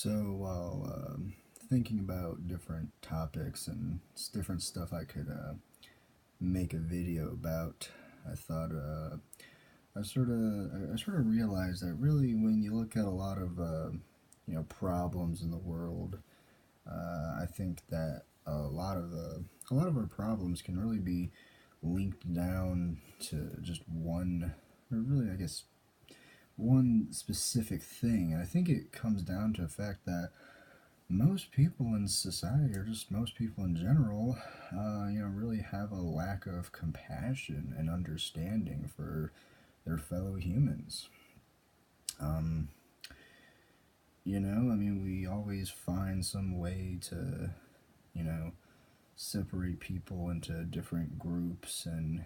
So while thinking about different topics and different stuff I could make a video about, I thought I sort of realized that really when you look at a lot of problems in the world, I think that a lot of our problems can really be linked down to just one, or really I guess one specific thing. And I think it comes down to the fact that most people in society, or just most people in general, really have a lack of compassion and understanding for their fellow humans. Um, we always find some way to, you know, separate people into different groups and,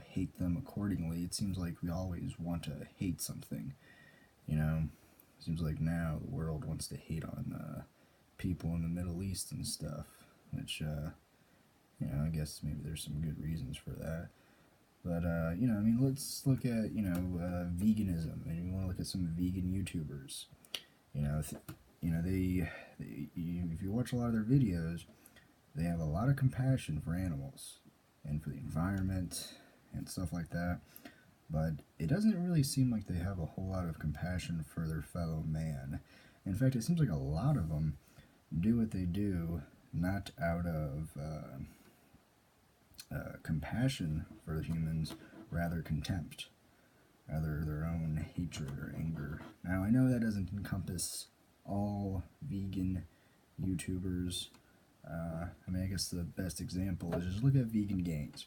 hate them accordingly. It seems like we always want to hate something, you know. It seems like now the world wants to hate on people in the Middle East and stuff, which, I guess maybe there's some good reasons for that. But, let's look at, veganism, and you want to look at some vegan YouTubers. You know, th- if you watch a lot of their videos, they have a lot of compassion for animals and for the environment and stuff like that. But it doesn't really seem like they have a whole lot of compassion for their fellow man. In fact, it seems like a lot of them do what they do not out of compassion for the humans, rather contempt, rather their own hatred or anger. Now, I know that doesn't encompass all vegan YouTubers. I guess the best example is just look at Vegan Gains.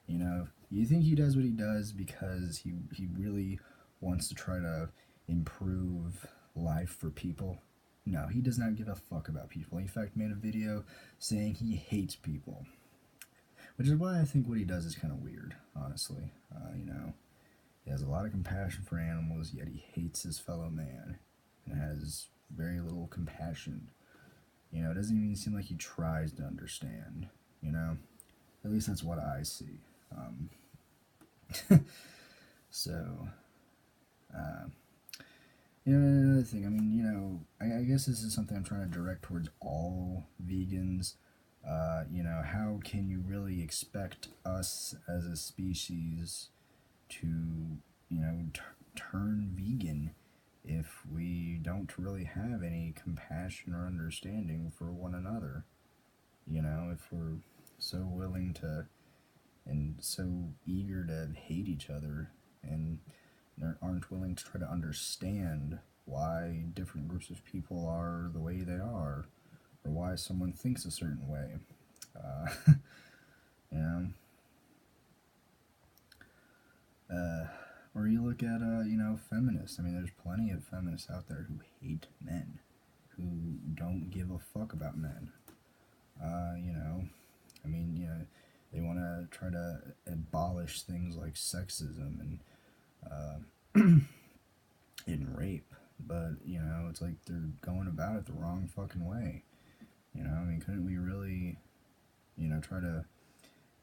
You think he does what he does because he really wants to try to improve life for people? No, he does not give a fuck about people. He, in fact, made a video saying he hates people, which is why I think what he does is kind of weird, honestly. He has a lot of compassion for animals, yet he hates his fellow man and has very little compassion. It doesn't even seem like he tries to understand, At least that's what I see. So, uh, another thing, I guess this is something I'm trying to direct towards all vegans. How can you really expect us as a species to, turn vegan if we don't really have any compassion or understanding for one another? If we're so willing to and so eager to hate each other and aren't willing to try to understand why different groups of people are the way they are, or why someone thinks a certain way. Uh, you know, or you look at feminists. There's plenty of feminists out there who hate men, who don't give a fuck about men. Uh, you know, they want to try to abolish things like sexism and and rape, but it's like they're going about it the wrong fucking way. Couldn't we really, try to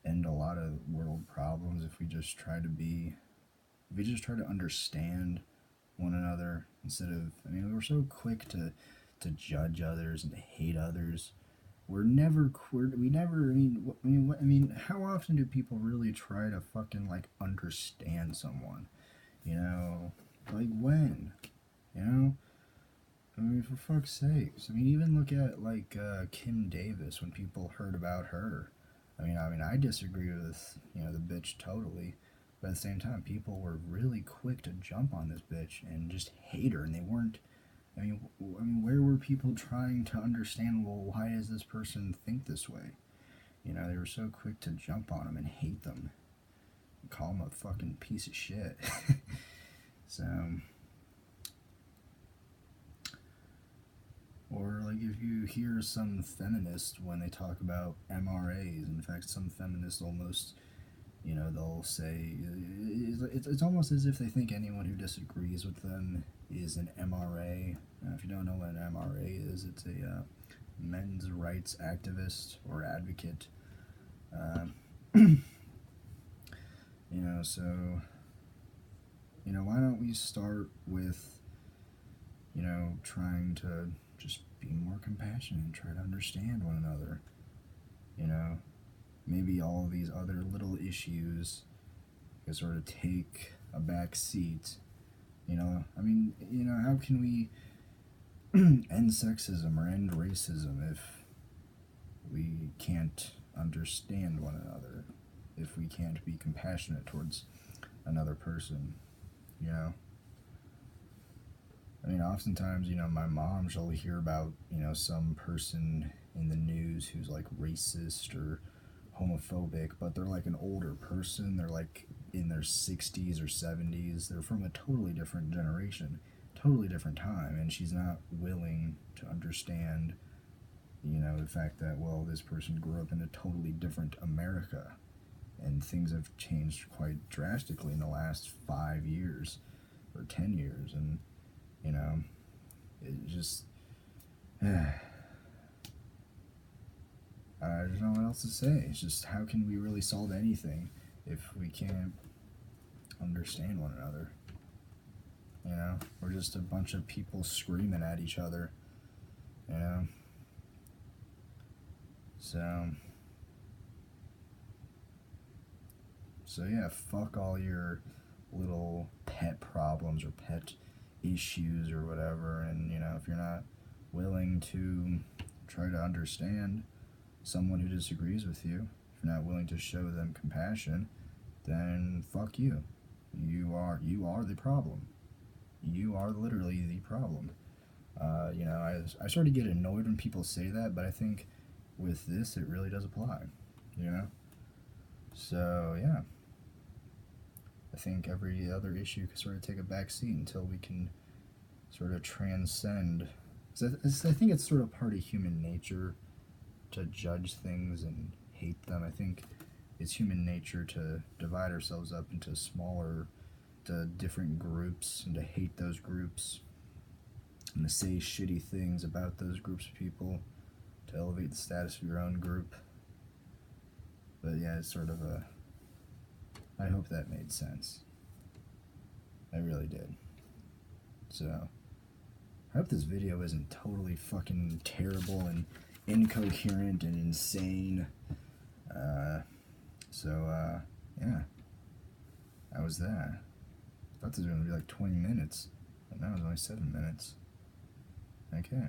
end a lot of world problems if we just try to understand one another instead of, we're so quick to judge others and to hate others. We never, how often do people really try to fucking, like, understand someone? Like, when? You know? For fuck's sakes. Even look at, like, Kim Davis when people heard about her. I disagree with, the bitch totally. But at the same time, people were really quick to jump on this bitch and just hate her, and they weren't. Where were people trying to understand? Well, why does this person think this way? They were so quick to jump on them and hate them, and call them a fucking piece of shit. So, or like if you hear some feminists when they talk about MRAs, in fact, some feminists almost they'll say it's almost as if they think anyone who disagrees with them is an MRA. If you don't know what an MRA is, it's a men's rights activist or advocate. So why don't we start with trying to just be more compassionate and try to understand one another. You know, maybe all of these other little issues can sort of take a back seat. You know, I mean, you know, how can we end sexism or end racism if we can't understand one another, if we can't be compassionate towards another person, you know? I mean, oftentimes, you know, my mom, she'll hear about, you know, some person in the news who's like racist or homophobic, but they're like an older person. They're like in their 60s or 70s. They're from a totally different generation, totally different time, and she's not willing to understand, you know, the fact that, well, this person grew up in a totally different America, and things have changed quite drastically in the last 5 years or 10 years, and, you know, it just, I don't know what else to say. It's just, how can we really solve anything if we can't understand one another? You know, we're just a bunch of people screaming at each other, you know? So yeah, fuck all your little pet problems or pet issues or whatever, and, you know, if you're not willing to try to understand someone who disagrees with you, if you're not willing to show them compassion, then fuck you. You are the problem. You are literally the problem. You know, I sort of get annoyed when people say that, but I think with this, it really does apply, you know? So, yeah. I think every other issue can sort of take a back seat until we can sort of transcend. I think it's sort of part of human nature to judge things and hate them. I think it's human nature to divide ourselves up into smaller, to different groups, and to hate those groups, and to say shitty things about those groups of people, to elevate the status of your own group. But yeah, it's sort of I hope that made sense. I really did. So, I hope this video isn't totally fucking terrible and incoherent and insane. Yeah. That was that. I thought this was going to be like 20 minutes, but now it's only 7 minutes. Okay.